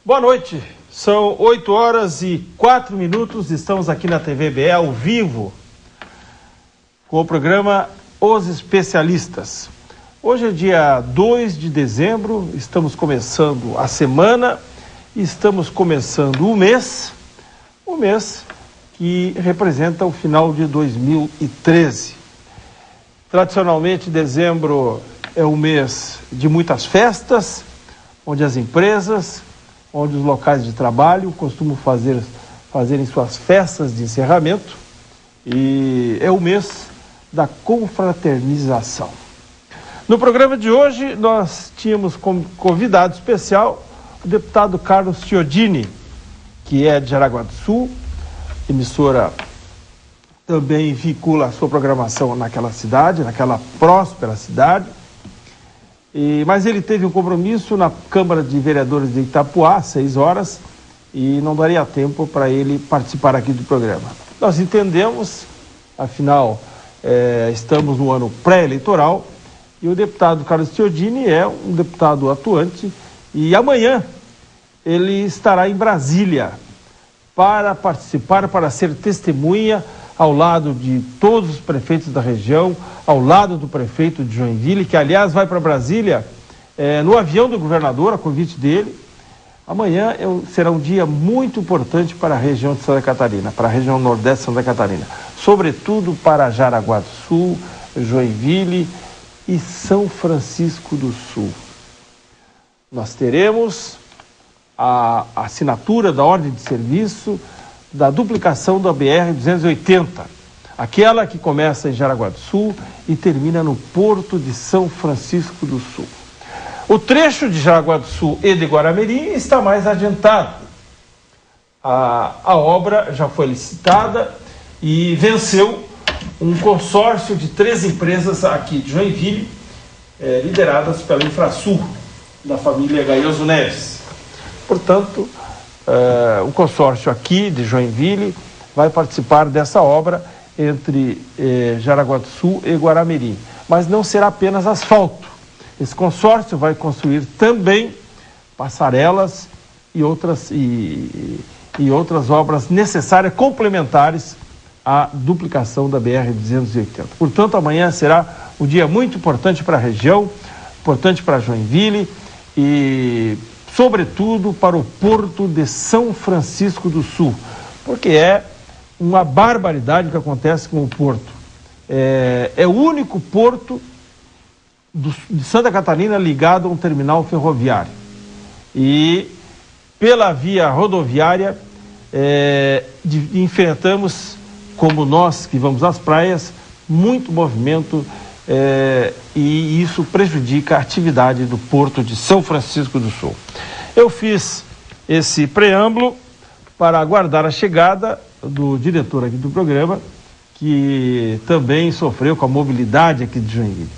Boa noite, são 8h04, estamos aqui na TVBE ao vivo com o programa Os Especialistas. Hoje é dia 2 de dezembro, estamos começando a semana, estamos começando o mês que representa o final de 2013. Tradicionalmente, dezembro é um mês de muitas festas, onde as empresas, onde os locais de trabalho costumam fazerem suas festas de encerramento, e é o mês da confraternização. No programa de hoje, nós tínhamos como convidado especial o deputado Carlos Chiodini, que é de Jaraguá do Sul, emissora também vincula a sua programação naquela cidade, naquela próspera cidade. Mas ele teve um compromisso na Câmara de Vereadores de Itapuá, às 6 horas, e não daria tempo para ele participar aqui do programa. Nós entendemos, afinal, estamos no ano pré-eleitoral, e o deputado Carlos Chiodini é um deputado atuante, e amanhã ele estará em Brasília para participar, para ser testemunha ao lado de todos os prefeitos da região, ao lado do prefeito de Joinville, que aliás vai para Brasília no avião do governador, a convite dele. Amanhã será um dia muito importante para a região de Santa Catarina, para a região nordeste de Santa Catarina, sobretudo para Jaraguá do Sul, Joinville e São Francisco do Sul. Nós teremos a assinatura da ordem de serviço da duplicação da BR-280, aquela que começa em Jaraguá do Sul e termina no Porto de São Francisco do Sul. O trecho de Jaraguá do Sul e de Guaramirim está mais adiantado. A obra já foi licitada e venceu um consórcio de 3 empresas aqui de Joinville, lideradas pela Infrasul, da família Gaioso Neves. Portanto, o consórcio aqui de Joinville vai participar dessa obra entre Jaraguá do Sul e Guaramirim. Mas não será apenas asfalto. Esse consórcio vai construir também passarelas e outras obras necessárias, complementares à duplicação da BR-280. Portanto, amanhã será um dia muito importante para a região, importante para Joinville e sobretudo para o Porto de São Francisco do Sul, porque é uma barbaridade o que acontece com o porto. É o único porto de Santa Catarina ligado a um terminal ferroviário. E pela via rodoviária enfrentamos, como nós que vamos às praias, muito movimento e isso prejudica a atividade do Porto de São Francisco do Sul. Eu fiz esse preâmbulo para aguardar a chegada do diretor aqui do programa, que também sofreu com a mobilidade aqui de Joinville.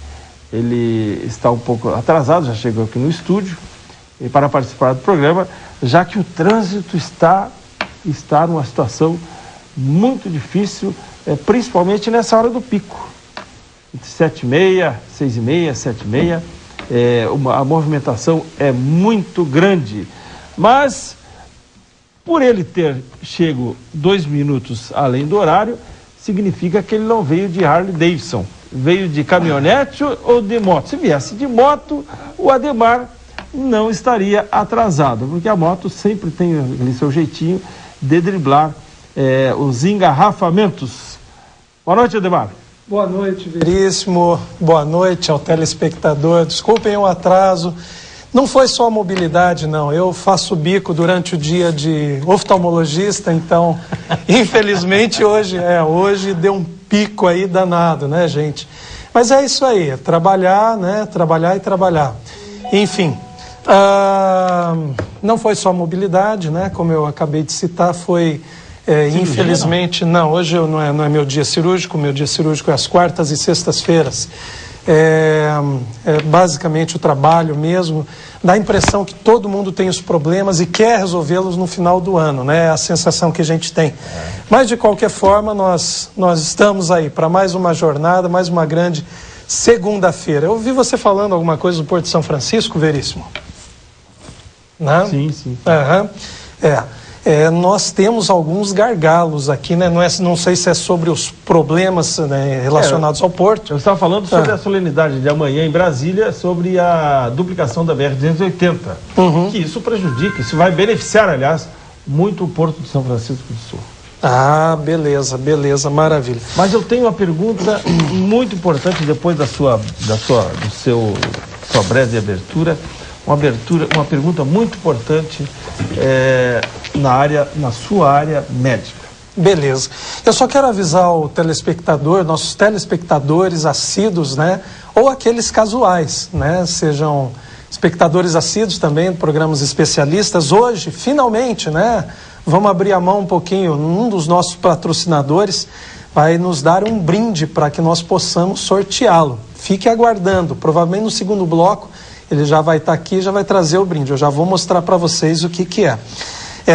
Ele está um pouco atrasado, já chegou aqui no estúdio para participar do programa, já que o trânsito está numa situação muito difícil, principalmente nessa hora do pico. Entre 7h30, 6h30, 7h30, a movimentação é muito grande. Mas, por ele ter chego 2 minutos além do horário, significa que ele não veio de Harley Davidson, veio de caminhonete ou de moto. Se viesse de moto, o Ademar não estaria atrasado, porque a moto sempre tem ali seu jeitinho de driblar os engarrafamentos. Boa noite, Ademar. Boa noite, Veríssimo. Boa noite ao telespectador. Desculpem o atraso. Não foi só a mobilidade, não. Eu faço bico durante o dia de oftalmologista, então, infelizmente, hoje deu um pico aí danado, né, gente? Mas é isso aí, trabalhar, né? Trabalhar e trabalhar. Enfim, não foi só a mobilidade, né? Como eu acabei de citar, foi... infelizmente, não, hoje não é meu dia cirúrgico é às quartas e sextas-feiras. Basicamente o trabalho mesmo, dá a impressão que todo mundo tem os problemas e quer resolvê-los no final do ano, né? É a sensação que a gente tem. Mas de qualquer forma, nós estamos aí para mais uma jornada, mais uma grande segunda-feira. Eu ouvi você falando alguma coisa do Porto de São Francisco, Veríssimo? né? Sim, sim. Nós temos alguns gargalos aqui, né? Não sei se é sobre os problemas, né, relacionados ao porto. Eu estava falando sobre a solenidade de amanhã em Brasília, sobre a duplicação da BR-280, que isso prejudica, isso vai beneficiar, aliás, muito o Porto de São Francisco do Sul. Ah, beleza, maravilha. Mas eu tenho uma pergunta muito importante depois da sua breve abertura. Uma pergunta muito importante na sua área médica. Beleza. Eu só quero avisar o telespectador, nossos telespectadores assíduos, né? Ou aqueles casuais, né? Sejam espectadores assíduos também, programas especialistas. Hoje, finalmente, né? Vamos abrir a mão um pouquinho. Um dos nossos patrocinadores vai nos dar um brinde para que nós possamos sorteá-lo. Fique aguardando. Provavelmente no segundo bloco ele já vai estar aqui e já vai trazer o brinde. Eu já vou mostrar para vocês o que é.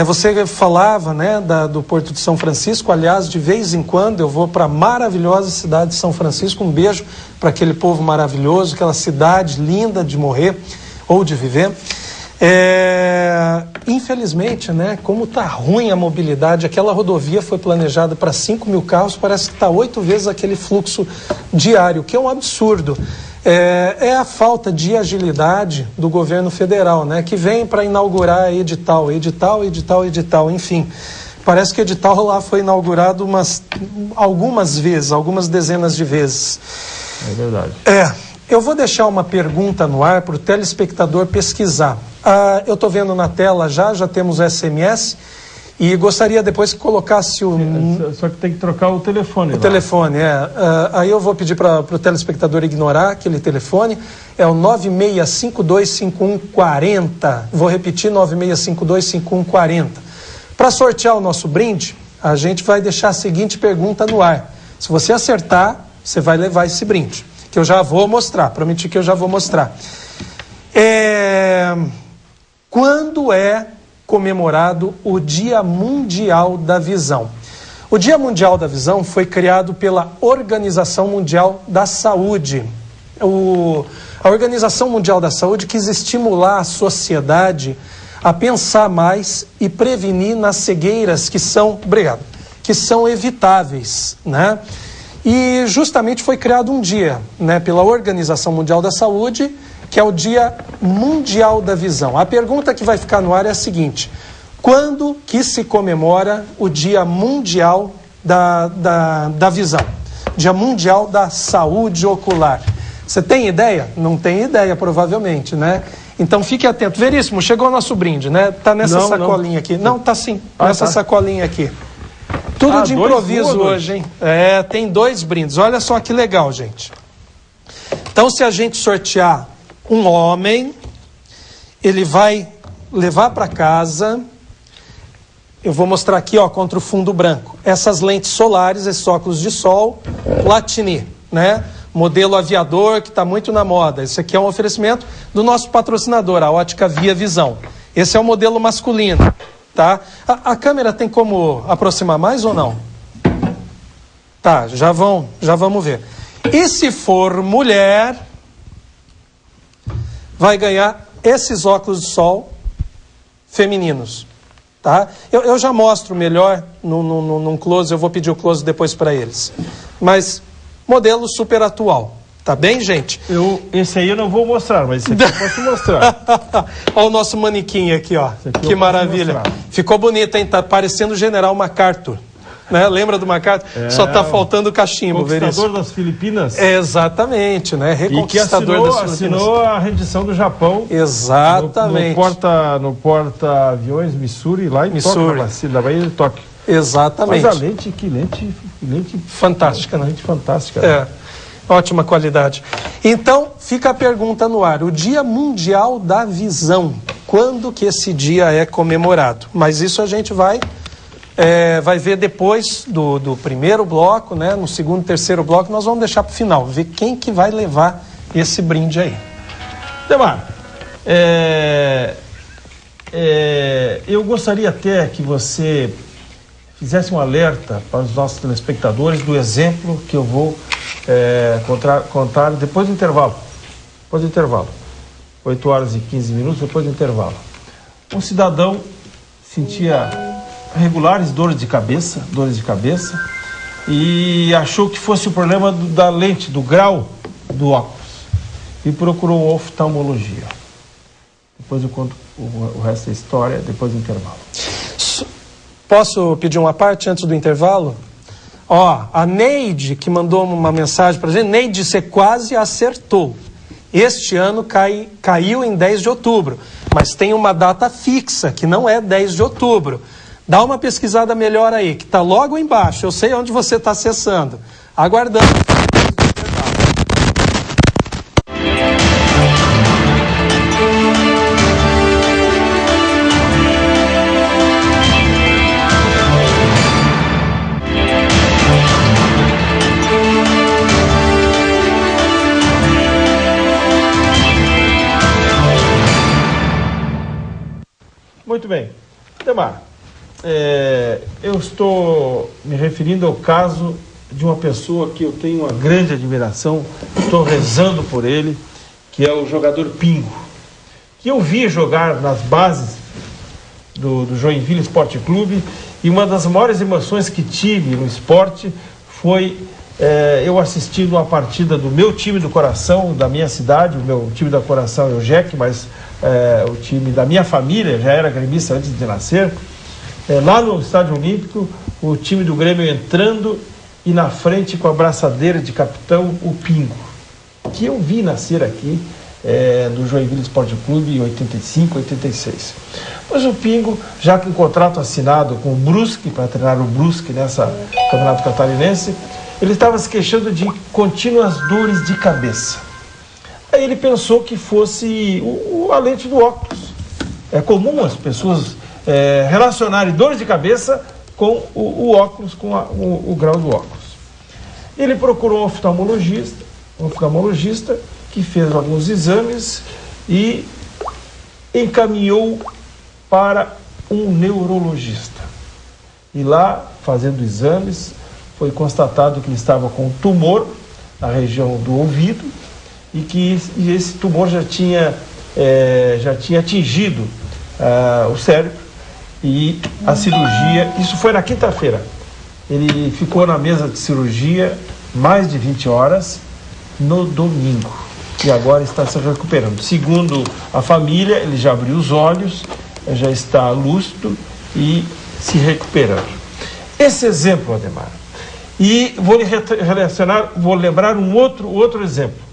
Você falava, né, do Porto de São Francisco. Aliás, de vez em quando eu vou para a maravilhosa cidade de São Francisco. Um beijo para aquele povo maravilhoso, aquela cidade linda de morrer ou de viver. Infelizmente, né, como está ruim a mobilidade, aquela rodovia foi planejada para 5 mil carros, parece que está 8 vezes aquele fluxo diário, que é um absurdo. É a falta de agilidade do governo federal, né, que vem para inaugurar edital, enfim. Parece que o edital lá foi inaugurado algumas vezes, algumas dezenas de vezes. É verdade. Eu vou deixar uma pergunta no ar para o telespectador pesquisar. Eu estou vendo na tela já temos o SMS e gostaria depois que colocasse o... Só que tem que trocar o telefone. O telefone, aí eu vou pedir para o telespectador ignorar aquele telefone. É o 96525140. Vou repetir, 96525140. Para sortear o nosso brinde, a gente vai deixar a seguinte pergunta no ar. Se você acertar, você vai levar esse brinde, que eu já vou mostrar, prometi que eu já vou mostrar. Quando é comemorado o Dia Mundial da Visão? O Dia Mundial da Visão foi criado pela Organização Mundial da Saúde. A Organização Mundial da Saúde quis estimular a sociedade a pensar mais e prevenir nas cegueiras que são evitáveis, né? E justamente foi criado um dia, né, pela Organização Mundial da Saúde, que é o Dia Mundial da Visão. A pergunta que vai ficar no ar é a seguinte: quando que se comemora o Dia Mundial da Visão? Dia Mundial da Saúde Ocular. Você tem ideia? Não tem ideia, provavelmente, né? Então fique atento. Veríssimo, chegou o nosso brinde, né? Tá nessa sacolinha aqui. Não, tá sim, nessa sacolinha aqui. Tudo de improviso hoje, hein? Tem 2 brindes. Olha só que legal, gente. Então, se a gente sortear um homem, ele vai levar para casa, eu vou mostrar aqui, ó, contra o fundo branco, essas lentes solares, esses óculos de sol, Platini, né? Modelo aviador, que está muito na moda. Esse aqui é um oferecimento do nosso patrocinador, a Ótica Via Visão. Esse é o modelo masculino, tá? A câmera tem como aproximar mais ou não? Tá, já vamos ver. E se for mulher, vai ganhar esses óculos de sol femininos, tá? Eu já mostro melhor num close, eu vou pedir o close depois para eles. Mas modelo super atual, tá bem, gente? Esse aí eu não vou mostrar, mas esse aqui eu posso mostrar. Olha o nosso manequim aqui, ó. Que maravilha. Ficou bonito, hein? Tá parecendo o General MacArthur. Né? Lembra do MacArthur? Só tá faltando o cachimbo, Conquistador das Filipinas. Exatamente, né? Reconquistador das Filipinas. Assinou a rendição do Japão. Exatamente. No porta-aviões Missouri, lá em Tóquio, da Bahia de Tóquio. Exatamente. Mas a lente, que lente fantástica, né? Lente fantástica. Né? Ótima qualidade. Então, fica a pergunta no ar. O Dia Mundial da Visão. Quando que esse dia é comemorado? Mas isso a gente vai ver depois do primeiro bloco, né? No segundo, terceiro bloco, nós vamos deixar para o final, ver quem que vai levar esse brinde aí. Demar, eu gostaria até que você fizesse um alerta para os nossos telespectadores do exemplo que eu vou contar depois do intervalo. 8 horas e 15 minutos depois do intervalo. um cidadão sentia regulares dores de cabeça, e achou que fosse o problema da lente, do grau do óculos, e procurou um oftalmologia. Depois eu conto o resto da história, depois do intervalo. Posso pedir uma parte antes do intervalo? A Neide, que mandou uma mensagem para a gente, Neide, você quase acertou. Este ano caiu em 10 de outubro, mas tem uma data fixa, que não é 10 de outubro. Dá uma pesquisada melhor aí, que está logo embaixo. Eu sei onde você está acessando. Aguardando. Muito bem. Ademar, eu estou me referindo ao caso de uma pessoa que eu tenho uma grande admiração, estou rezando por ele, que é o jogador Pingo, que eu vi jogar nas bases do Joinville Esporte Clube, e uma das maiores emoções que tive no esporte foi eu assistindo uma partida do meu time do coração, da minha cidade. O meu time do coração é o JEC, mas o time da minha família já era gremista antes de nascer. Lá no Estádio Olímpico, o time do Grêmio entrando e na frente com a braçadeira de capitão, o Pingo, que eu vi nascer aqui do Joinville Esporte Clube em 85, 86. Mas o Pingo, já com o contrato assinado com o Brusque, para treinar o Brusque nessa Campeonato Catarinense, ele estava se queixando de contínuas dores de cabeça. Aí ele pensou que fosse a lente do óculos. É comum as pessoas relacionarem dores de cabeça com o óculos, com o grau do óculos. Ele procurou um oftalmologista que fez alguns exames e encaminhou para um neurologista. E lá, fazendo exames, foi constatado que ele estava com um tumor na região do ouvido e que esse tumor já tinha atingido o cérebro, e a cirurgia, isso foi na quinta-feira, ele ficou na mesa de cirurgia mais de 20 horas no domingo e agora está se recuperando. Segundo a família, ele já abriu os olhos, já está lúcido e se recuperando. Esse exemplo, Ademar, e vou lembrar um outro exemplo.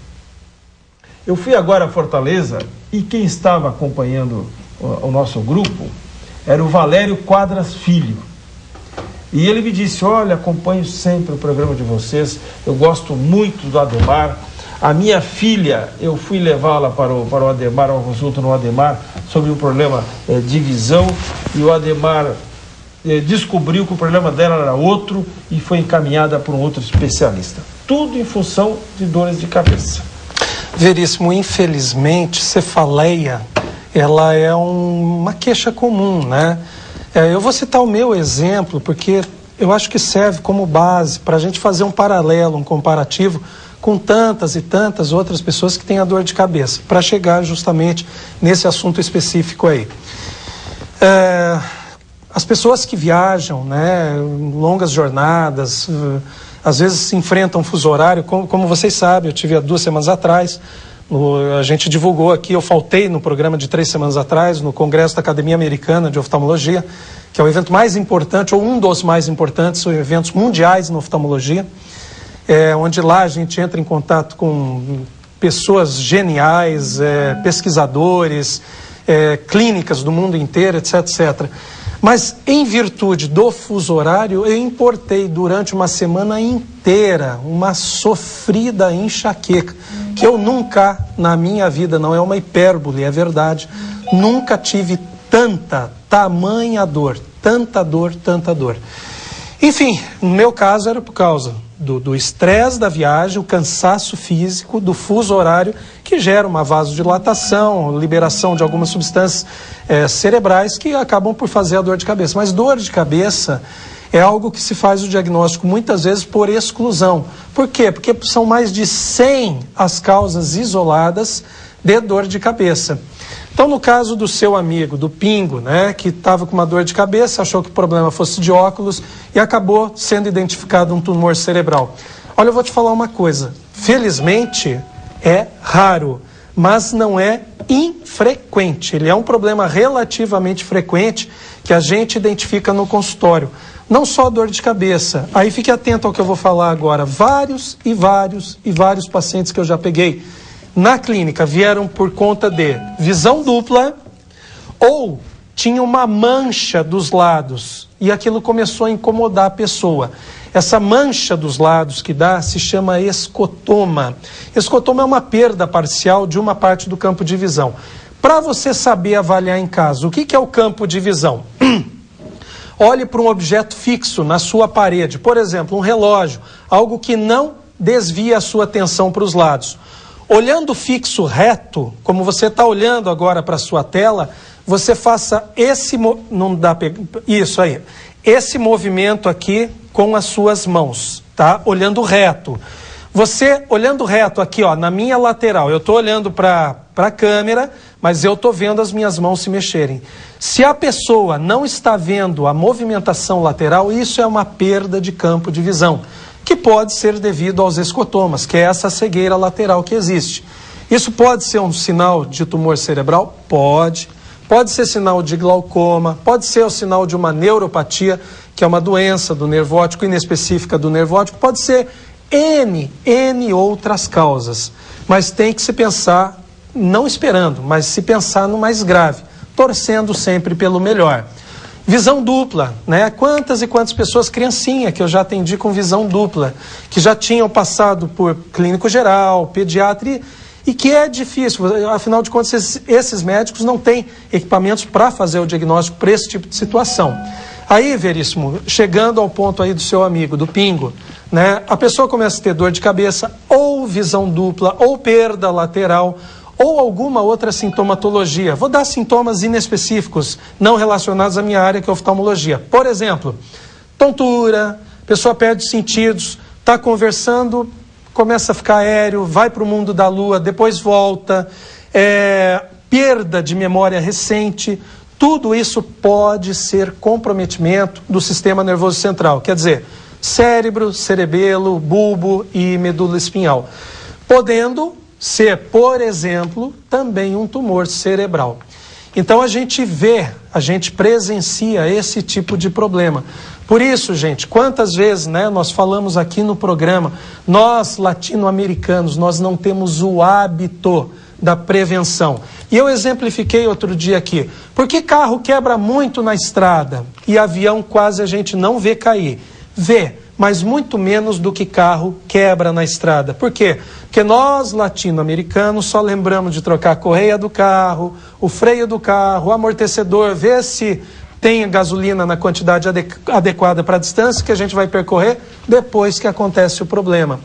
Eu fui agora a Fortaleza e quem estava acompanhando o nosso grupo era o Valério Quadras Filho. E ele me disse: olha, acompanho sempre o programa de vocês, eu gosto muito do Ademar. A minha filha, eu fui levá-la para o Ademar, uma consulta no Ademar, sobre um problema de visão, e o Ademar descobriu que o problema dela era outro e foi encaminhada por um outro especialista. Tudo em função de dores de cabeça. Veríssimo, infelizmente, cefaleia, ela é uma queixa comum, né? Eu vou citar o meu exemplo, porque eu acho que serve como base para a gente fazer um paralelo, um comparativo com tantas e tantas outras pessoas que têm a dor de cabeça, para chegar justamente nesse assunto específico aí. As pessoas que viajam, né, longas jornadas, às vezes se enfrentam um fuso horário, como vocês sabem, eu tive há 2 semanas atrás, a gente divulgou aqui, eu faltei no programa de 3 semanas atrás, no Congresso da Academia Americana de Oftalmologia, que é o evento mais importante, ou um dos mais importantes, são eventos mundiais na oftalmologia, onde lá a gente entra em contato com pessoas geniais, pesquisadores, clínicas do mundo inteiro, etc, etc. Mas, em virtude do fuso horário, eu importei durante uma semana inteira uma sofrida enxaqueca, que eu nunca, na minha vida, não é uma hipérbole, é verdade, nunca tive tamanha dor, tanta dor, tanta dor. Enfim, no meu caso era por causa do estresse da viagem, o cansaço físico, do fuso horário, que gera uma vasodilatação, liberação de algumas substâncias cerebrais que acabam por fazer a dor de cabeça. Mas dor de cabeça é algo que se faz o diagnóstico muitas vezes por exclusão. Por quê? Porque são mais de 100 as causas isoladas de dor de cabeça. Então, no caso do seu amigo, do Pingo, né, que estava com uma dor de cabeça, achou que o problema fosse de óculos e acabou sendo identificado um tumor cerebral. Olha, eu vou te falar uma coisa. Felizmente, é raro, mas não é infrequente. Ele é um problema relativamente frequente que a gente identifica no consultório. Não só dor de cabeça. Aí fique atento ao que eu vou falar agora. Vários pacientes que eu já peguei na clínica vieram por conta de visão dupla ou tinha uma mancha dos lados e aquilo começou a incomodar a pessoa. Essa mancha dos lados que dá se chama escotoma. Escotoma é uma perda parcial de uma parte do campo de visão. Para você saber avaliar em casa, o que é o campo de visão? Olhe para um objeto fixo na sua parede, por exemplo, um relógio, algo que não desvia a sua atenção para os lados. Olhando fixo reto, como você está olhando agora para a sua tela, você faça esse esse movimento aqui com as suas mãos, tá? Olhando reto. Você, olhando reto aqui, ó, na minha lateral, eu estou olhando para a câmera, mas eu estou vendo as minhas mãos se mexerem. Se a pessoa não está vendo a movimentação lateral, isso é uma perda de campo de visão, que pode ser devido aos escotomas, que é essa cegueira lateral que existe. Isso pode ser um sinal de tumor cerebral? Pode. Pode ser sinal de glaucoma, pode ser o sinal de uma neuropatia, que é uma doença do nervo óptico, inespecífica do nervo óptico, pode ser N outras causas. Mas tem que se pensar, não esperando, mas se pensar no mais grave, torcendo sempre pelo melhor. Visão dupla, né? Quantas e quantas pessoas, criancinha, que eu já atendi com visão dupla, que já tinham passado por clínico geral, pediatra, e que é difícil, afinal de contas, esses médicos não têm equipamentos para fazer o diagnóstico para esse tipo de situação. Aí, Veríssimo, chegando ao ponto aí do seu amigo, do Pingo, né? A pessoa começa a ter dor de cabeça, ou visão dupla, ou perda lateral, ou alguma outra sintomatologia. Vou dar sintomas inespecíficos, não relacionados à minha área, que é oftalmologia. Por exemplo, tontura, pessoa perde sentidos, está conversando, começa a ficar aéreo, vai para o mundo da lua, depois volta, perda de memória recente. Tudo isso pode ser comprometimento do sistema nervoso central, quer dizer, cérebro, cerebelo, bulbo e medula espinhal, podendo ser, por exemplo, também um tumor cerebral. Então a gente presencia esse tipo de problema. Por isso, gente, quantas vezes, né, nós falamos aqui no programa, nós latino-americanos, nós não temos o hábito da prevenção. E eu exemplifiquei outro dia aqui. Por que carro quebra muito na estrada e avião quase a gente não vê cair? Vê, mas muito menos do que carro quebra na estrada. Por quê? Porque nós, latino-americanos, só lembramos de trocar a correia do carro, o freio do carro, o amortecedor, ver se tem gasolina na quantidade adequada para a distância que a gente vai percorrer depois que acontece o problema.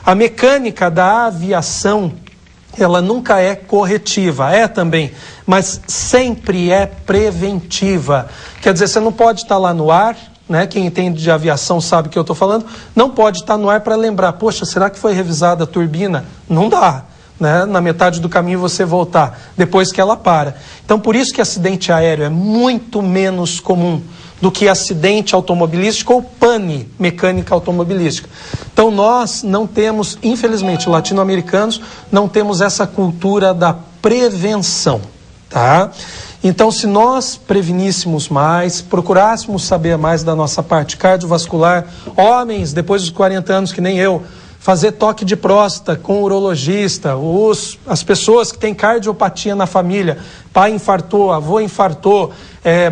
A mecânica da aviação, ela nunca é corretiva, é também, mas sempre é preventiva. Quer dizer, você não pode estar lá no ar, né? Quem entende de aviação sabe o que eu estou falando, não pode estar no ar para lembrar, poxa, será que foi revisada a turbina? Não dá, né? Na metade do caminho você voltar, depois que ela para. Então, por isso que acidente aéreo é muito menos comum do que acidente automobilístico ou pane mecânica automobilística. Então nós não temos, infelizmente, latino-americanos, não temos essa cultura da prevenção, tá? Então, se nós preveníssemos mais, procurássemos saber mais da nossa parte cardiovascular, homens, depois dos 40 anos, que nem eu, fazer toque de próstata com o urologista, as pessoas que têm cardiopatia na família, pai infartou, avô infartou,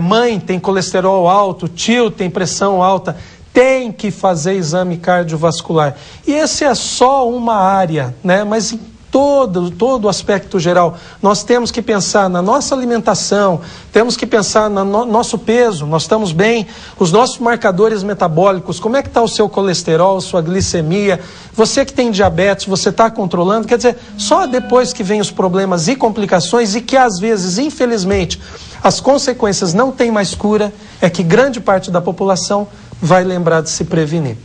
mãe tem colesterol alto, tio tem pressão alta, tem que fazer exame cardiovascular. E esse é só uma área, né? Mas todo o aspecto geral, nós temos que pensar na nossa alimentação, temos que pensar no nosso peso, nós estamos bem, os nossos marcadores metabólicos, como é que está o seu colesterol, sua glicemia, você que tem diabetes, você está controlando, quer dizer, só depois que vem os problemas e complicações e que às vezes, infelizmente, as consequências não têm mais cura, é que grande parte da população vai lembrar de se prevenir.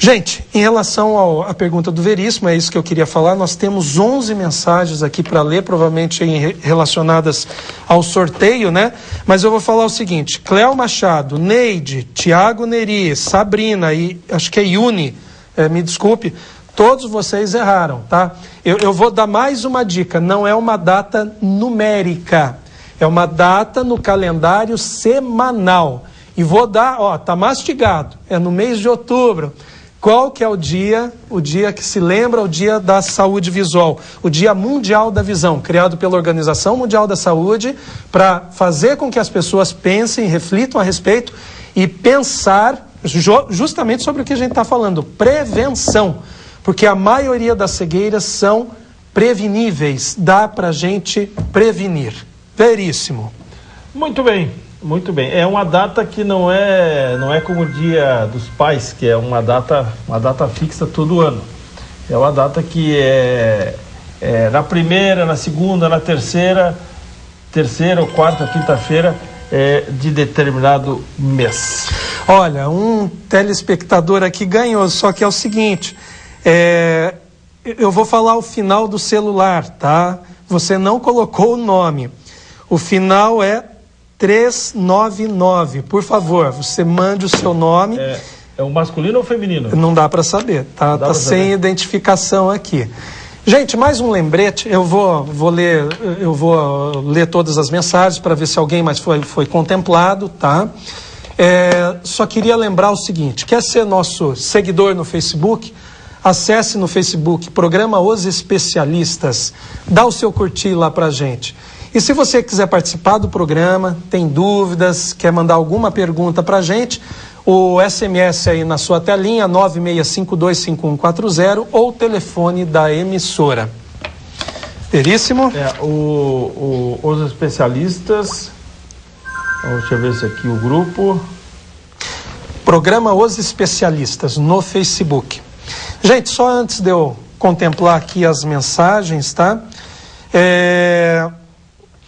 Gente, em relação à pergunta do Veríssimo, é isso que eu queria falar, nós temos 11 mensagens aqui para ler, provavelmente relacionadas ao sorteio, né? Mas eu vou falar o seguinte: Cléo Machado, Neide, Tiago Neri, Sabrina e acho que é Yuni, me desculpe, todos vocês erraram, tá? Eu vou dar mais uma dica, não é uma data numérica, é uma data no calendário semanal. E vou dar, tá mastigado, é no mês de outubro. Qual que é o dia que se lembra, o dia da saúde visual, o Dia Mundial da Visão, criado pela Organização Mundial da Saúde, para fazer com que as pessoas pensem, reflitam a respeito e pensar justamente sobre o que a gente está falando, prevenção, porque a maioria das cegueiras são preveníveis, dá para a gente prevenir. Veríssimo. Muito bem. Muito bem. É uma data que não é como o Dia dos Pais, que é uma data fixa todo ano. É uma data que é na primeira, na segunda, na terceira ou quarta, quinta-feira de determinado mês. Olha, um telespectador aqui ganhou, só que é o seguinte, eu vou falar o final do celular, tá? Você não colocou o nome. O final é 399, por favor, você mande o seu nome. É um masculino ou feminino? Não dá para saber, tá sem identificação aqui. Gente, mais um lembrete, eu vou ler todas as mensagens para ver se alguém mais foi contemplado, tá? Só queria lembrar o seguinte, quer ser nosso seguidor no Facebook? Acesse no Facebook, Programa Os Especialistas, dá o seu curtir lá pra gente. E se você quiser participar do programa, tem dúvidas, quer mandar alguma pergunta para a gente, o SMS aí na sua telinha, 96525140, ou o telefone da emissora. Veríssimo? Os especialistas, deixa eu ver se aqui o grupo. Programa Os Especialistas, no Facebook. Gente, só antes de eu contemplar aqui as mensagens, tá?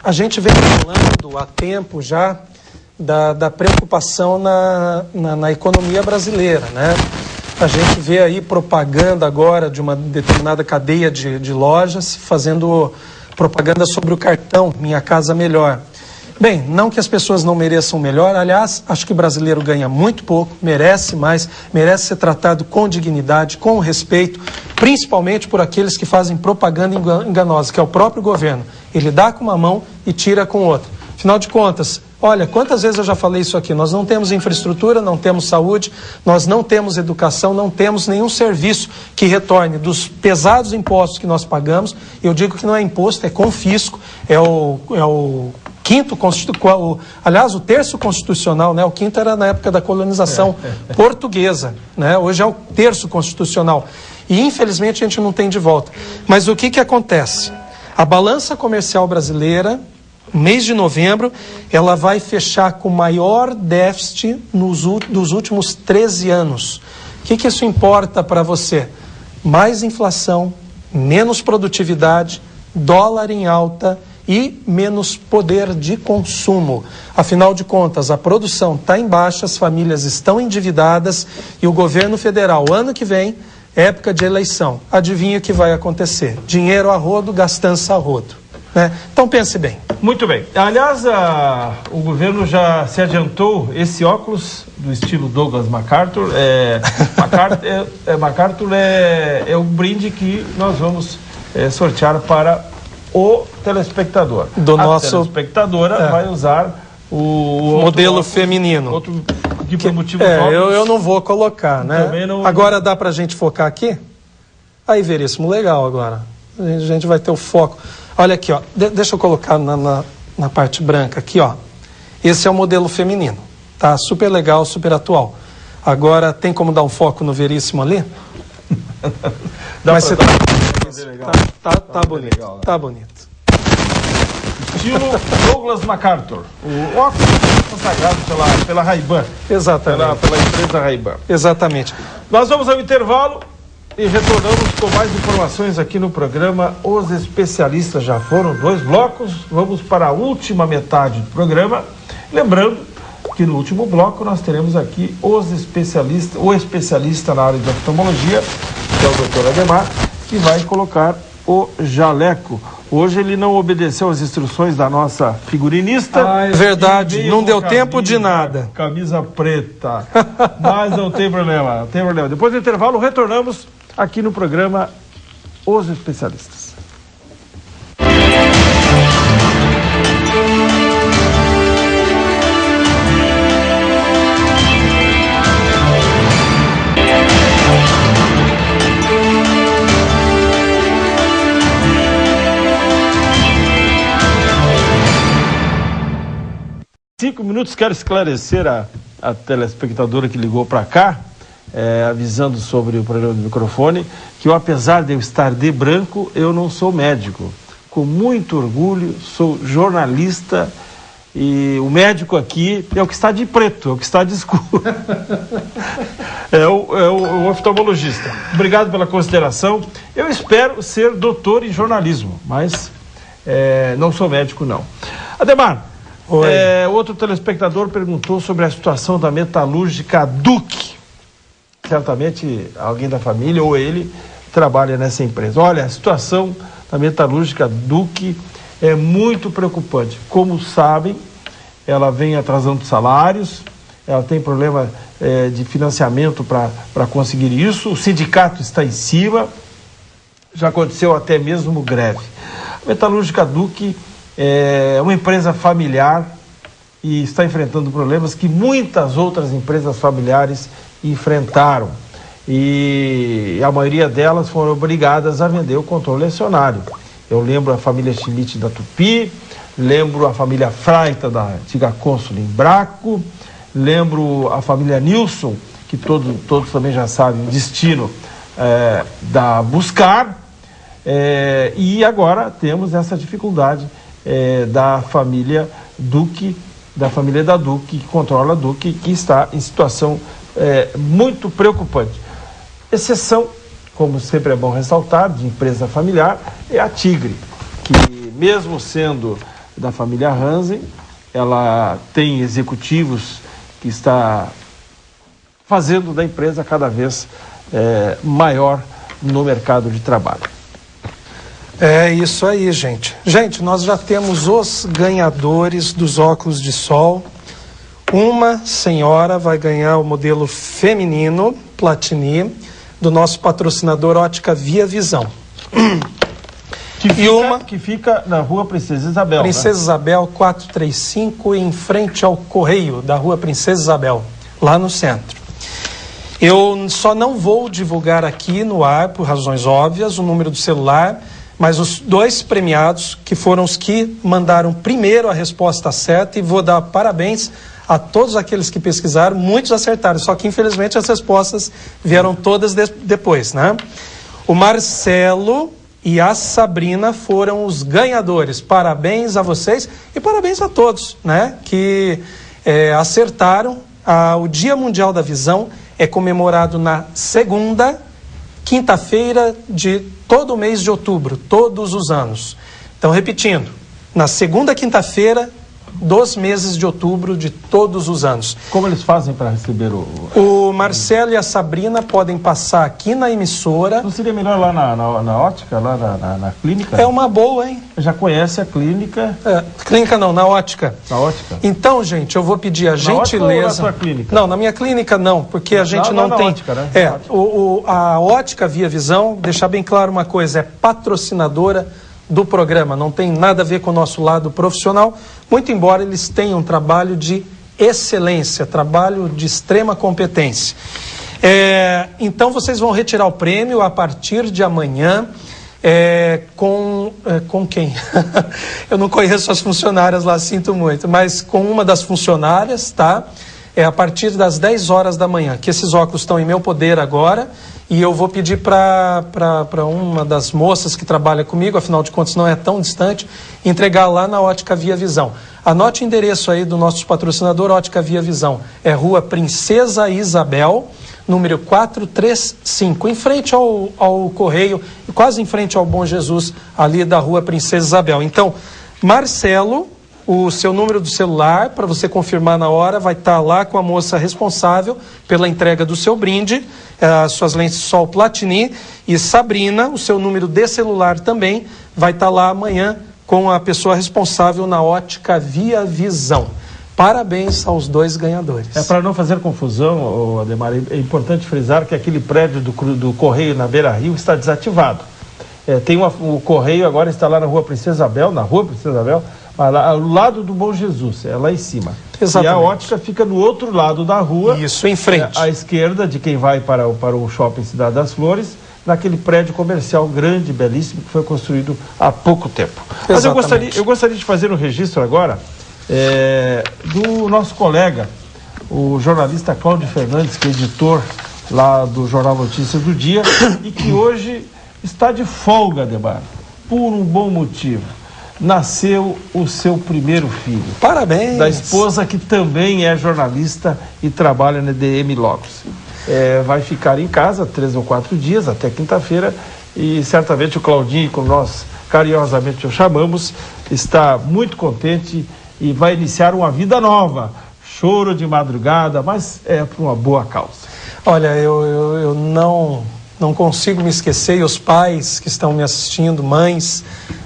A gente vem falando há tempo já da preocupação na economia brasileira, né? A gente vê aí propaganda agora de uma determinada cadeia de lojas fazendo propaganda sobre o cartão Minha Casa Melhor. Bem, não que as pessoas não mereçam melhor, aliás, acho que o brasileiro ganha muito pouco, merece mais, merece ser tratado com dignidade, com respeito, principalmente por aqueles que fazem propaganda enganosa, que é o próprio governo. Ele dá com uma mão e tira com outra. Afinal de contas, olha, quantas vezes eu já falei isso aqui, nós não temos infraestrutura, não temos saúde, nós não temos educação, não temos nenhum serviço que retorne dos pesados impostos que nós pagamos. Eu digo que não é imposto, é confisco, é o quinto constitucional, aliás, o terço constitucional, né? O quinto era na época da colonização portuguesa, né? Hoje é o terço constitucional. E infelizmente a gente não tem de volta. Mas o que acontece? A balança comercial brasileira, mês de novembro, ela vai fechar com o maior déficit dos últimos 13 anos. O que isso importa para você? Mais inflação, menos produtividade, dólar em alta e menos poder de consumo. Afinal de contas, a produção está em baixa, as famílias estão endividadas e o governo federal, ano que vem, época de eleição, adivinha o que vai acontecer? Dinheiro a rodo, gastança a rodo. Né? Então pense bem. Muito bem. Aliás, o governo já se adiantou, esse óculos do estilo Douglas MacArthur, MacArthur é o brinde que nós vamos sortear para o telespectador. Telespectadora vai usar o modelo óculos, feminino. Outro que por motivos óbvios, eu não vou colocar, né? Agora dá pra gente focar aqui? Aí, Veríssimo, legal agora. A gente vai ter o foco. Olha aqui, ó. Deixa eu colocar na parte branca aqui, ó. Esse é o modelo feminino. Tá super legal, super atual. Agora, tem como dar um foco no Veríssimo ali? Tá bonito, legal, né? Tá bonito. Estilo Douglas MacArthur, o óculos consagrado pela Ray-Ban. Exatamente. Pela empresa Ray-Ban. Exatamente. Nós vamos ao intervalo e retornamos com mais informações aqui no programa Os Especialistas. Já foram 2 blocos, vamos para a última metade do programa. Lembrando porque no último bloco nós teremos aqui o especialista na área de oftalmologia, que é o Dr. Ademar, que vai colocar o jaleco. Hoje ele não obedeceu às instruções da nossa figurinista. É verdade, não deu tempo de nada. Camisa preta. Mas não tem problema, não tem problema. Depois do intervalo, retornamos aqui no programa Os Especialistas. Cinco minutos, quero esclarecer a telespectadora que ligou para cá, avisando sobre o problema do microfone, que eu, apesar de eu estar de branco, eu não sou médico. Com muito orgulho, sou jornalista e o médico aqui é o que está de preto, é o que está de escuro. É o oftalmologista. Obrigado pela consideração. Eu espero ser doutor em jornalismo, mas não sou médico, não. Ademar, outro telespectador perguntou sobre a situação da metalúrgica Duque. Certamente alguém da família ou ele trabalha nessa empresa. Olha, a situação da metalúrgica Duque é muito preocupante. Como sabem, ela vem atrasando salários, ela tem problema de financiamento para conseguir isso, o sindicato está em cima, já aconteceu até mesmo greve. A metalúrgica Duque é uma empresa familiar e está enfrentando problemas que muitas outras empresas familiares enfrentaram. E a maioria delas foram obrigadas a vender o controle acionário. Eu lembro a família Schmidt da Tupi, lembro a família Freita da antiga Cônsul Embraco, lembro a família Nilson, que todos também já sabem o destino da Buscar, e agora temos essa dificuldade da família Duque, da família da Duque, que controla a Duque, que está em situação muito preocupante. Exceção, como sempre é bom ressaltar, de empresa familiar, é a Tigre, que mesmo sendo da família Hansen, ela tem executivos que está fazendo da empresa cada vez maior no mercado de trabalho. É isso aí, gente. Gente, nós já temos os ganhadores dos óculos de sol. Uma senhora vai ganhar o modelo feminino Platini do nosso patrocinador Ótica Via Visão. Que fica na Rua Princesa Isabel. Princesa Isabel 435, em frente ao Correio da Rua Princesa Isabel, lá no centro. Eu só não vou divulgar aqui no ar, por razões óbvias, o número do celular, mas os dois premiados, que foram os que mandaram primeiro a resposta certa, e vou dar parabéns a todos aqueles que pesquisaram, muitos acertaram, só que infelizmente as respostas vieram todas depois, né? O Marcelo e a Sabrina foram os ganhadores. Parabéns a vocês e parabéns a todos, né? Que acertaram. O Dia Mundial da Visão é comemorado na segunda quinta-feira de todo o mês de outubro, todos os anos. Então, repetindo, na segunda quinta-feira dos meses de outubro de todos os anos. Como eles fazem para receber o Marcelo e a Sabrina podem passar aqui na emissora. Não seria melhor lá na ótica, lá na clínica? É uma boa, hein? Já conhece a clínica? Clínica não, na ótica. Na ótica? Então, gente, eu vou pedir a gentileza... Na ótica ou na sua clínica? Não, na minha clínica não, porque a gente não tem... Ótica, né? A Ótica Via Visão, deixar bem claro uma coisa, é patrocinadora do programa, não tem nada a ver com o nosso lado profissional, muito embora eles tenham um trabalho de excelência, trabalho de extrema competência. Então vocês vão retirar o prêmio a partir de amanhã, com quem? Eu não conheço as funcionárias lá, sinto muito, mas com uma das funcionárias, tá? A partir das 10 horas da manhã, que esses óculos estão em meu poder agora, e eu vou pedir para uma das moças que trabalha comigo, afinal de contas não é tão distante, entregar lá na Ótica Via Visão. Anote o endereço aí do nosso patrocinador Ótica Via Visão. É Rua Princesa Isabel, número 435, em frente ao Correio, quase em frente ao Bom Jesus, ali da Rua Princesa Isabel. Então, Marcelo o seu número do celular, para você confirmar na hora, vai estar lá com a moça responsável pela entrega do seu brinde, as suas lentes de sol Platini, e Sabrina, o seu número de celular também, vai estar lá amanhã com a pessoa responsável na ótica Via Visão. Parabéns aos dois ganhadores. Para não fazer confusão, Ademar, é importante frisar que aquele prédio do Correio na Beira Rio está desativado. O Correio agora está lá na Rua Princesa Isabel, ao lado do Bom Jesus, é lá em cima. Exatamente. E a ótica fica no outro lado da rua. Isso, em frente. À esquerda de quem vai para o shopping Cidade das Flores, naquele prédio comercial grande, belíssimo, que foi construído há pouco tempo. Mas eu gostaria de fazer um registro agora do nosso colega, o jornalista Cláudio Fernandes, que é editor lá do Jornal Notícias do Dia, e que hoje está de folga, Ademar, por um bom motivo. Nasceu o seu primeiro filho. Parabéns! Da esposa que também é jornalista e trabalha na DM Logos. Vai ficar em casa 3 ou 4 dias, até quinta-feira, e certamente o Claudinho, como nós carinhosamente o chamamos, está muito contente e vai iniciar uma vida nova. Choro de madrugada, mas é por uma boa causa. Olha, eu não consigo me esquecer, e os pais que estão me assistindo, mães,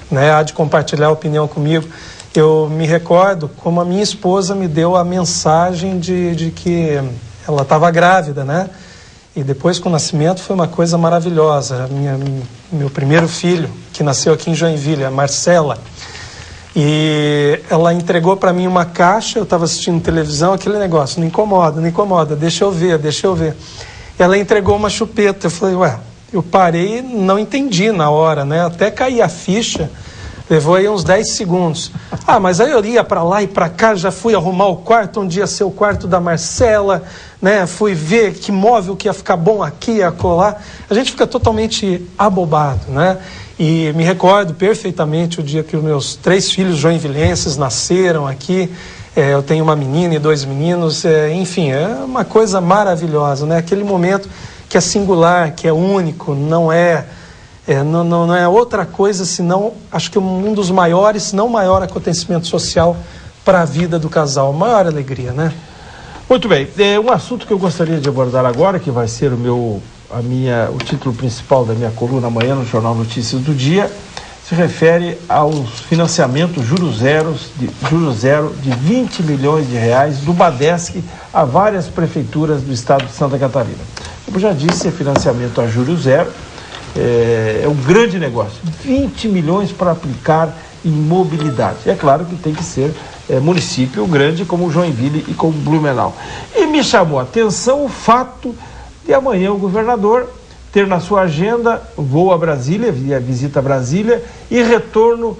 né, há de compartilhar a opinião comigo. Eu me recordo como a minha esposa me deu a mensagem de que ela estava grávida, né? E depois com o nascimento foi uma coisa maravilhosa. Meu primeiro filho, que nasceu aqui em Joinville, a Marcela, e ela entregou para mim uma caixa. Eu estava assistindo televisão, aquele negócio, não incomoda, deixa eu ver. Ela entregou uma chupeta. Eu falei, eu parei, não entendi na hora, né? Até cair a ficha, levou aí uns 10 segundos. Mas aí eu ia para lá e para cá, já fui arrumar o quarto, onde ia ser o quarto da Marcela, né? Fui ver que móvel que ia ficar bom aqui, acolá. A gente fica totalmente abobado, né? E me recordo perfeitamente o dia que os meus 3 filhos joinvilenses nasceram aqui. Eu tenho uma menina e 2 meninos, enfim, é uma coisa maravilhosa, né? Aquele momento que é singular, que é único, não é outra coisa senão, acho que um dos maiores, se não o maior acontecimento social para a vida do casal, maior alegria, né? Muito bem, um assunto que eu gostaria de abordar agora, que vai ser o título principal da minha coluna amanhã no Jornal Notícias do Dia, se refere aos financiamentos juros zero de 20 milhões de reais do Badesc a várias prefeituras do estado de Santa Catarina. Como já disse, é financiamento a juros zero, é um grande negócio, 20 milhões para aplicar em mobilidade. É claro que tem que ser município grande como Joinville e como Blumenau. E me chamou a atenção o fato de amanhã o governador ter na sua agenda voo a Brasília, visita a Brasília e retorno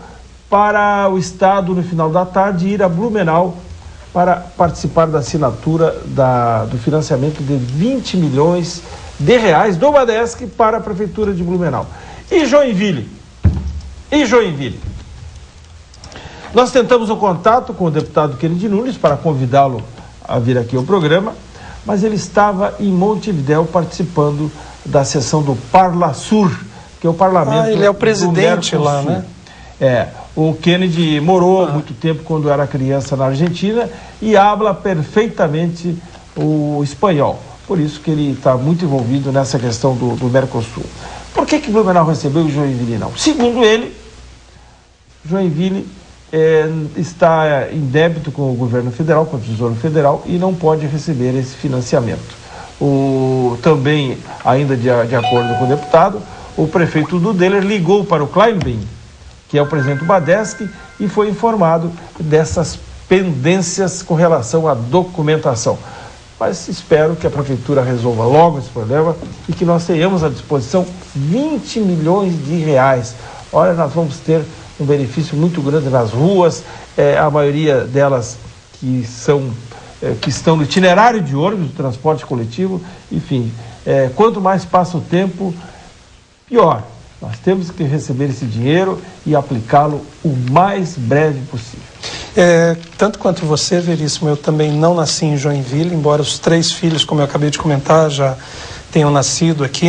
para o estado no final da tarde e ir a Blumenau para participar da assinatura do financiamento de 20 milhões de reais do Badesc para a prefeitura de Blumenau. E Joinville? Nós tentamos o contato com o deputado Kennedy Nunes para convidá-lo a vir aqui ao programa, mas ele estava em Montevidéu participando da sessão do Parlasur, que é o parlamento. Ele é o presidente lá, né? O Kennedy morou muito tempo quando era criança na Argentina e habla perfeitamente o espanhol. Por isso que ele está muito envolvido nessa questão do Mercosul. Por que Blumenau recebeu e Joinville não? Segundo ele, Joinville está em débito com o governo federal, com o Tesouro Federal, e não pode receber esse financiamento. Também, ainda de acordo com o deputado, o prefeito Dudeler ligou para o Kleinbein, que é o presidente do Badesc, e foi informado dessas pendências com relação à documentação. Mas espero que a prefeitura resolva logo esse problema e que nós tenhamos à disposição 20 milhões de reais. Olha, nós vamos ter um benefício muito grande nas ruas, a maioria delas que estão no itinerário de ônibus, do transporte coletivo, enfim, quanto mais passa o tempo, pior. Nós temos que receber esse dinheiro e aplicá-lo o mais breve possível. Tanto quanto você, Veríssimo, eu também não nasci em Joinville, embora os 3 filhos, como eu acabei de comentar, já tenham nascido aqui.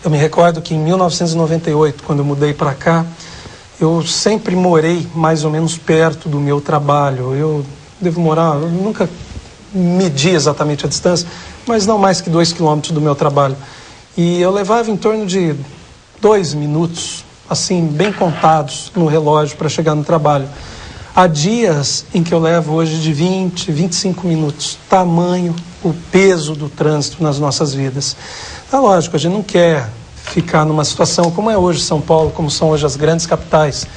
Eu me recordo que em 1998, quando eu mudei para cá, eu sempre morei mais ou menos perto do meu trabalho. Eu nunca medi exatamente a distância, mas não mais que 2 quilômetros do meu trabalho. E eu levava em torno de 2 minutos, assim, bem contados no relógio para chegar no trabalho. Há dias em que eu levo hoje de 20, 25 minutos. Tamanho o peso do trânsito nas nossas vidas. É lógico, a gente não quer ficar numa situação como é hoje São Paulo, como são hoje as grandes capitais,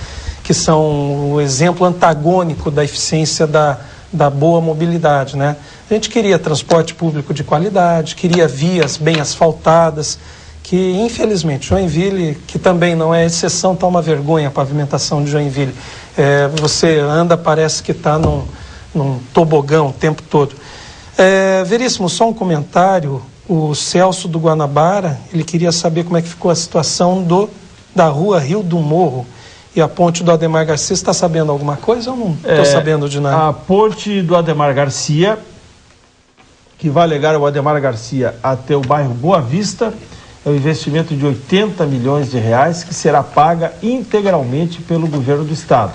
que são o exemplo antagônico da eficiência da boa mobilidade, né? A gente queria transporte público de qualidade, queria vias bem asfaltadas, que infelizmente Joinville, que também não é exceção, está uma vergonha a pavimentação de Joinville. Você anda, parece que está num tobogão o tempo todo. Veríssimo, só um comentário. O Celso do Guanabara, ele queria saber como é que ficou a situação da rua Rio do Morro e a ponte do Ademar Garcia. Você está sabendo alguma coisa ou não estou sabendo de nada? A ponte do Ademar Garcia, que vai ligar o Ademar Garcia até o bairro Boa Vista, é um investimento de 80 milhões de reais que será paga integralmente pelo governo do estado.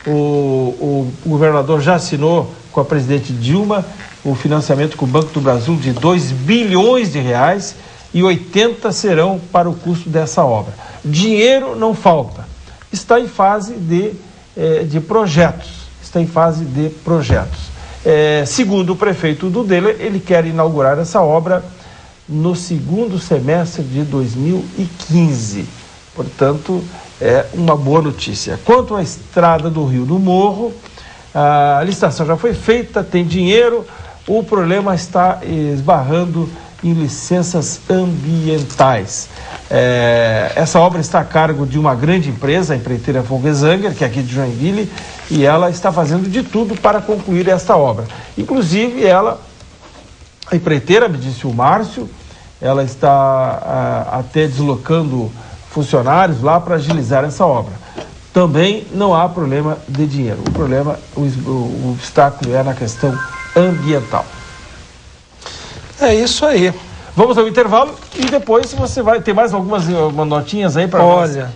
O governador já assinou com a presidente Dilma o financiamento com o Banco do Brasil de 2 bilhões de reais e 80 serão para o custo dessa obra. Dinheiro não falta. Está em fase de projetos. Está em fase de projetos. Segundo o prefeito Dudela, ele quer inaugurar essa obra no segundo semestre de 2015. Portanto, é uma boa notícia. Quanto à estrada do Rio do Morro, a licitação já foi feita, tem dinheiro, o problema está esbarrando em licenças ambientais. Essa obra está a cargo de uma grande empresa, a empreiteira Vogelsanger, que é aqui de Joinville, e ela está fazendo de tudo para concluir esta obra. Inclusive, a empreiteira, me disse o Márcio, ela está até deslocando funcionários lá para agilizar essa obra. Também não há problema de dinheiro. O problema, o obstáculo é na questão ambiental. É isso aí. Vamos ao intervalo e depois você vai ter mais algumas notinhas aí para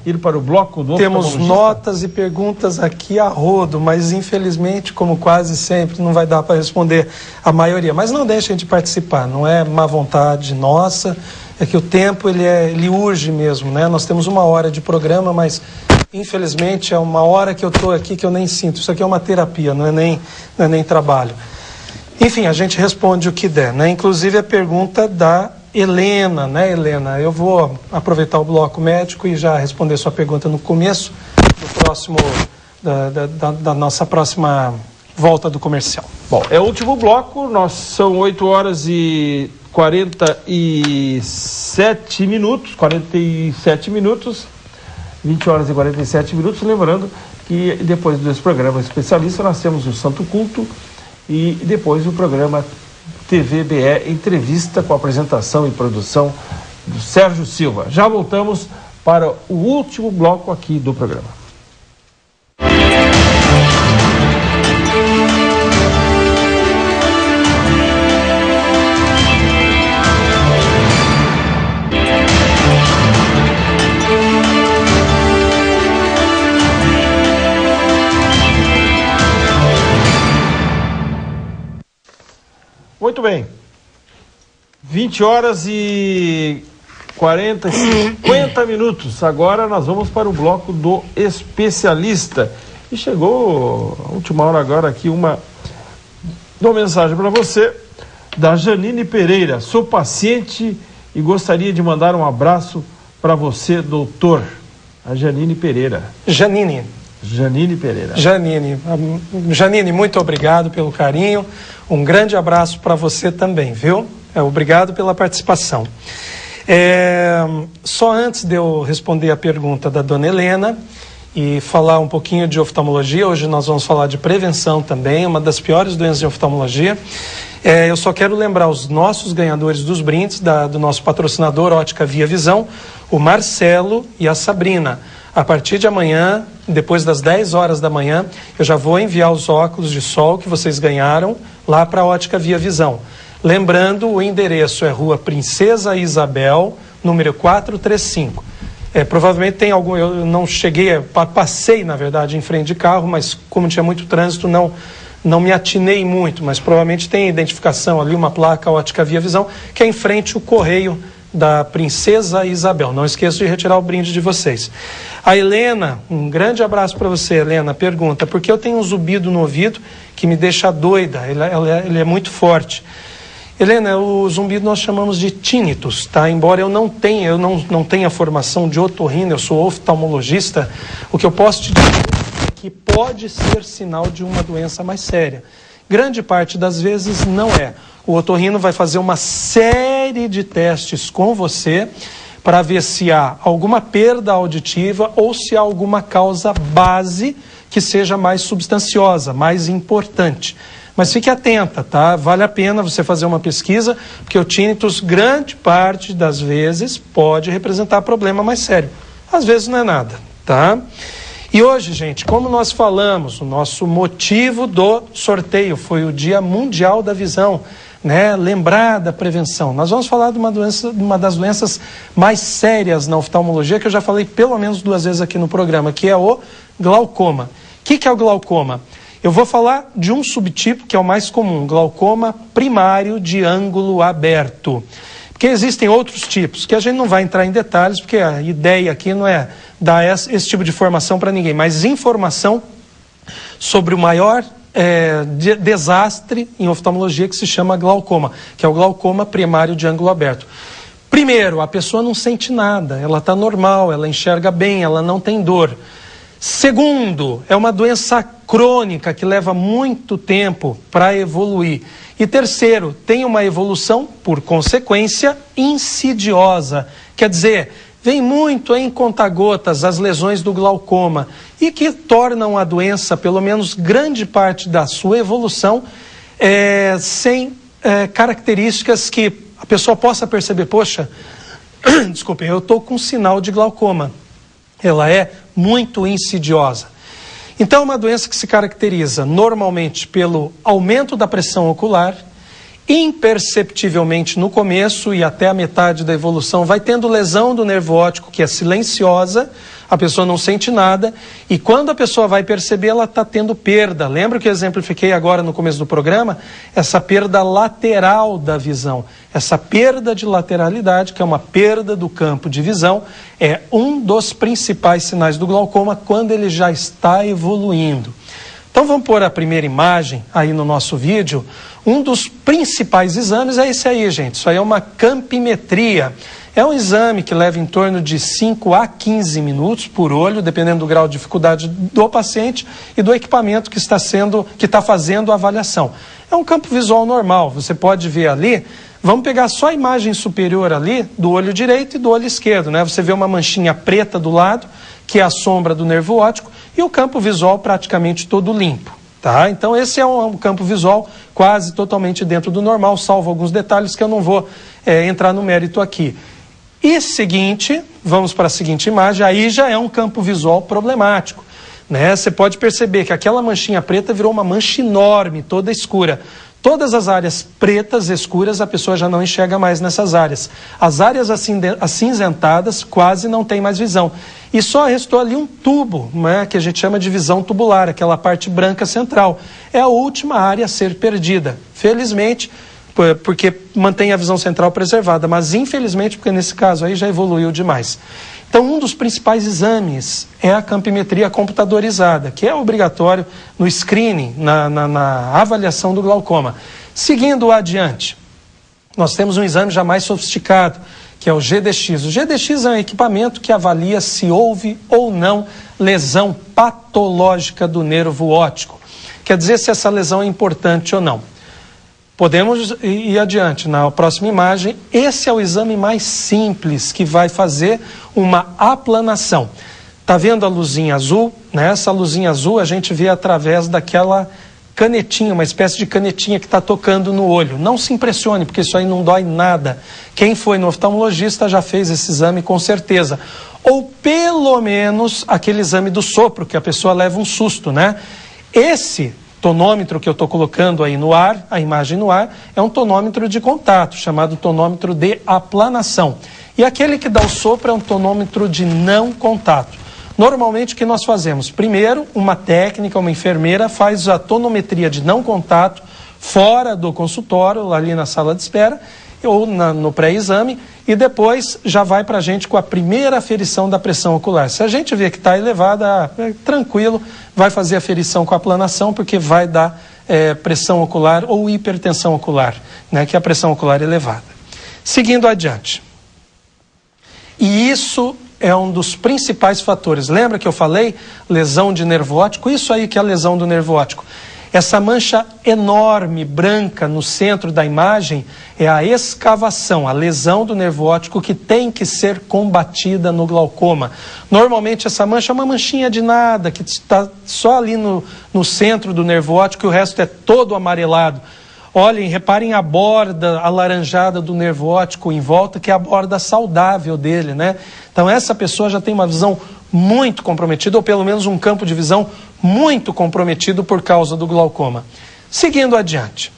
ir para o bloco do Temos notas e perguntas aqui a rodo, mas infelizmente, como quase sempre, não vai dar para responder a maioria. Mas não deixem de participar, não é má vontade nossa, é que o tempo ele urge mesmo, né? Nós temos 1 hora de programa, mas infelizmente é 1 hora que eu estou aqui que eu nem sinto. Isso aqui é uma terapia, não é nem trabalho. Enfim, a gente responde o que der, né? Inclusive a pergunta da Helena, né, Helena? Eu vou aproveitar o bloco médico e já responder sua pergunta no começo do próximo, da nossa próxima volta do comercial. Bom, é o último bloco, são 8 horas e 47 minutos, 20 horas e 47 minutos, lembrando que depois desse programa especialista nós temos o Santo Culto, e depois o programa TVBE Entrevista com a apresentação e produção do Sérgio Silva. Já voltamos para o último bloco aqui do programa. Muito bem, 20 horas e 50 minutos. Agora nós vamos para o bloco do especialista. E chegou a última hora agora aqui uma mensagem para você da Janine Pereira. Sou paciente e gostaria de mandar um abraço para você, doutor. A Janine Pereira. Janine Pereira. Janine, muito obrigado pelo carinho. Um grande abraço para você também, viu? Obrigado pela participação. Só antes de eu responder a pergunta da dona Helena e falar um pouquinho de oftalmologia, hoje nós vamos falar de prevenção também, uma das piores doenças de oftalmologia. Eu só quero lembrar os nossos ganhadores dos brindes, do nosso patrocinador Ótica Via Visão, o Marcelo e a Sabrina. A partir de amanhã, depois das 10 horas da manhã, eu já vou enviar os óculos de sol que vocês ganharam lá para a Ótica Via Visão. Lembrando, o endereço é Rua Princesa Isabel, número 435. Provavelmente tem algum, eu não cheguei, passei na verdade em frente de carro, mas como tinha muito trânsito não me atinei muito, mas provavelmente tem identificação ali, uma placa Ótica Via Visão, que é em frente o Correio da Princesa Isabel. Não esqueça de retirar o brinde de vocês. A Helena, um grande abraço para você, Helena, pergunta, por que eu tenho um zumbido no ouvido que me deixa doida? Ele é muito forte. Helena, o zumbido nós chamamos de tinnitus, tá? Embora eu não tenha formação de otorrino, eu sou oftalmologista, o que eu posso te dizer é que pode ser sinal de uma doença mais séria. Grande parte das vezes não é. O otorrino vai fazer uma série de testes com você para ver se há alguma perda auditiva ou se há alguma causa base que seja mais substanciosa, mais importante. Mas fique atenta, tá? Vale a pena você fazer uma pesquisa, porque o tinnitus, grande parte das vezes, pode representar problema mais sério. Às vezes não é nada, tá? E hoje, gente, como nós falamos, o nosso motivo do sorteio foi o Dia Mundial da Visão, né? Lembrar da prevenção. Nós vamos falar de uma das doenças mais sérias na oftalmologia, que eu já falei pelo menos 2 vezes aqui no programa, que é o glaucoma. O que é o glaucoma? Eu vou falar de um subtipo que é o mais comum, glaucoma primário de ângulo aberto. Porque existem outros tipos, que a gente não vai entrar em detalhes, porque a ideia aqui não é dar esse tipo de informação para ninguém, mas informação sobre o maior desastre em oftalmologia que se chama glaucoma, que é o glaucoma primário de ângulo aberto. Primeiro, a pessoa não sente nada, ela está normal, ela enxerga bem, ela não tem dor. Segundo, é uma doença crônica que leva muito tempo para evoluir. E terceiro, tem uma evolução, por consequência, insidiosa. Quer dizer, vem muito em conta-gotas as lesões do glaucoma e que tornam a doença, pelo menos grande parte da sua evolução, sem características que a pessoa possa perceber, poxa, desculpem, eu estou com sinal de glaucoma. Ela é muito insidiosa. Então, é uma doença que se caracteriza normalmente pelo aumento da pressão ocular, imperceptivelmente no começo e até a metade da evolução, vai tendo lesão do nervo óptico, que é silenciosa, a pessoa não sente nada, e quando a pessoa vai perceber, ela está tendo perda. Lembra que eu exemplifiquei agora no começo do programa? Essa perda lateral da visão. Essa perda de lateralidade, que é uma perda do campo de visão, é um dos principais sinais do glaucoma quando ele já está evoluindo. Então vamos pôr a primeira imagem aí no nosso vídeo. Um dos principais exames é esse aí, gente. Isso aí é uma campimetria. É um exame que leva em torno de 5 a 15 minutos por olho, dependendo do grau de dificuldade do paciente e do equipamento que está fazendo a avaliação. É um campo visual normal, você pode ver ali. Vamos pegar só a imagem superior ali do olho direito e do olho esquerdo, né? Você vê uma manchinha preta do lado, que é a sombra do nervo óptico, e o campo visual praticamente todo limpo, tá? Então esse é um campo visual quase totalmente dentro do normal, salvo alguns detalhes que eu não vou entrar no mérito aqui. E seguinte, vamos para a seguinte imagem, aí já é um campo visual problemático, né? Você pode perceber que aquela manchinha preta virou uma mancha enorme, toda escura. Todas as áreas pretas, escuras, a pessoa já não enxerga mais nessas áreas. As áreas acinzentadas quase não tem mais visão. E só restou ali um tubo, né, que a gente chama de visão tubular, aquela parte branca central. É a última área a ser perdida. Felizmente, porque mantém a visão central preservada, mas infelizmente, porque nesse caso aí já evoluiu demais. Então, um dos principais exames é a campimetria computadorizada, que é obrigatório no screening, na avaliação do glaucoma. Seguindo adiante, nós temos um exame já mais sofisticado, que é o GDX. O GDX é um equipamento que avalia se houve ou não lesão patológica do nervo óptico. Quer dizer se essa lesão é importante ou não. Podemos ir adiante na próxima imagem. Esse é o exame mais simples que vai fazer uma aplanação. Está vendo a luzinha azul? Essa luzinha azul a gente vê através daquela canetinha, uma espécie de canetinha que está tocando no olho. Não se impressione, porque isso aí não dói nada. Quem foi no oftalmologista já fez esse exame com certeza. Ou pelo menos aquele exame do sopro, que a pessoa leva um susto, né? Esse tonômetro que eu estou colocando aí no ar, a imagem no ar, é um tonômetro de contato, chamado tonômetro de aplanação. E aquele que dá o sopro é um tonômetro de não contato. Normalmente o que nós fazemos? Primeiro, uma técnica, uma enfermeira faz a tonometria de não contato fora do consultório, ali na sala de espera, ou no pré-exame, e depois já vai para a gente com a primeira aferição da pressão ocular. Se a gente vê que está elevada, tranquilo, vai fazer a aferição com a aplanação, porque vai dar pressão ocular ou hipertensão ocular, né, que é a pressão ocular elevada. Seguindo adiante. E isso é um dos principais fatores. Lembra que eu falei? Lesão de nervo óptico? Isso aí que é a lesão do nervo óptico. Essa mancha enorme, branca, no centro da imagem, é a escavação, a lesão do nervo óptico que tem que ser combatida no glaucoma. Normalmente essa mancha é uma manchinha de nada, que está só ali no centro do nervo óptico e o resto é todo amarelado. Olhem, reparem a borda alaranjada do nervo óptico em volta, que é a borda saudável dele, né? Então essa pessoa já tem uma visão muito comprometida, ou pelo menos um campo de visão muito comprometido por causa do glaucoma. Seguindo adiante.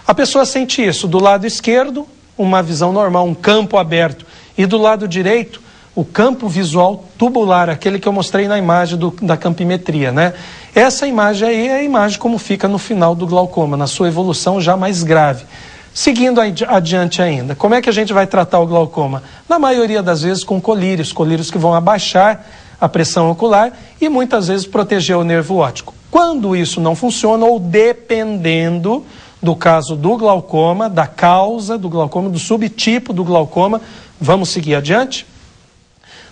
A pessoa sente isso. Do lado esquerdo, uma visão normal, um campo aberto. E do lado direito, o campo visual tubular, aquele que eu mostrei na imagem da campimetria, né? Essa imagem aí é a imagem como fica no final do glaucoma, na sua evolução já mais grave. Seguindo adiante ainda, como é que a gente vai tratar o glaucoma? Na maioria das vezes com colírios que vão abaixar a pressão ocular e muitas vezes proteger o nervo óptico. Quando isso não funciona, ou dependendo do caso do glaucoma, da causa do glaucoma, do subtipo do glaucoma, vamos seguir adiante?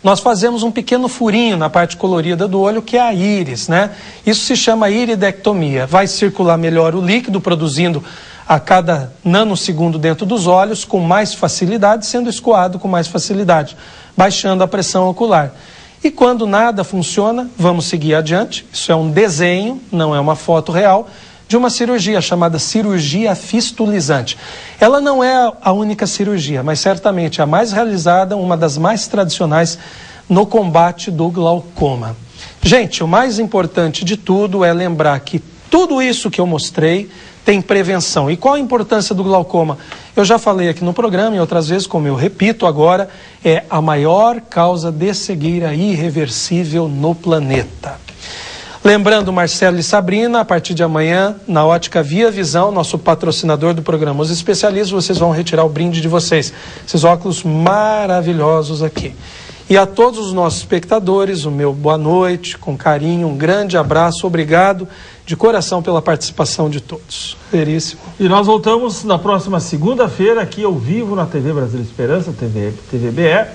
Nós fazemos um pequeno furinho na parte colorida do olho, que é a íris, né? Isso se chama iridectomia. Vai circular melhor o líquido, produzindo a cada nanosegundo dentro dos olhos, com mais facilidade, sendo escoado com mais facilidade, baixando a pressão ocular. E quando nada funciona, vamos seguir adiante. Isso é um desenho, não é uma foto real, de uma cirurgia chamada cirurgia fistulizante. Ela não é a única cirurgia, mas certamente a mais realizada, uma das mais tradicionais no combate do glaucoma. Gente, o mais importante de tudo é lembrar que tudo isso que eu mostrei tem prevenção. E qual a importância do glaucoma? Eu já falei aqui no programa e outras vezes, como eu repito agora, é a maior causa de cegueira irreversível no planeta. Lembrando, Marcelo e Sabrina, a partir de amanhã, na Ótica Via Visão, nosso patrocinador do programa Os Especialistas, vocês vão retirar o brinde de vocês. Esses óculos maravilhosos aqui. E a todos os nossos espectadores, o meu boa noite, com carinho, um grande abraço, obrigado de coração pela participação de todos. Veríssimo. E nós voltamos na próxima segunda-feira, aqui ao vivo na TV Brasil Esperança, TVBE,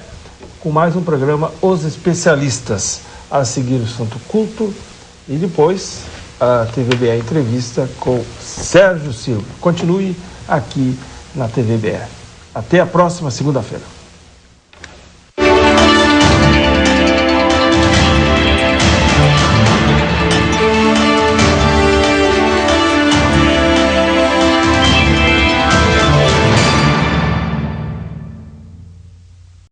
com mais um programa Os Especialistas. A seguir o Santo Culto e depois a TVBE Entrevista com Sérgio Silva. Continue aqui na TVBE. Até a próxima segunda-feira.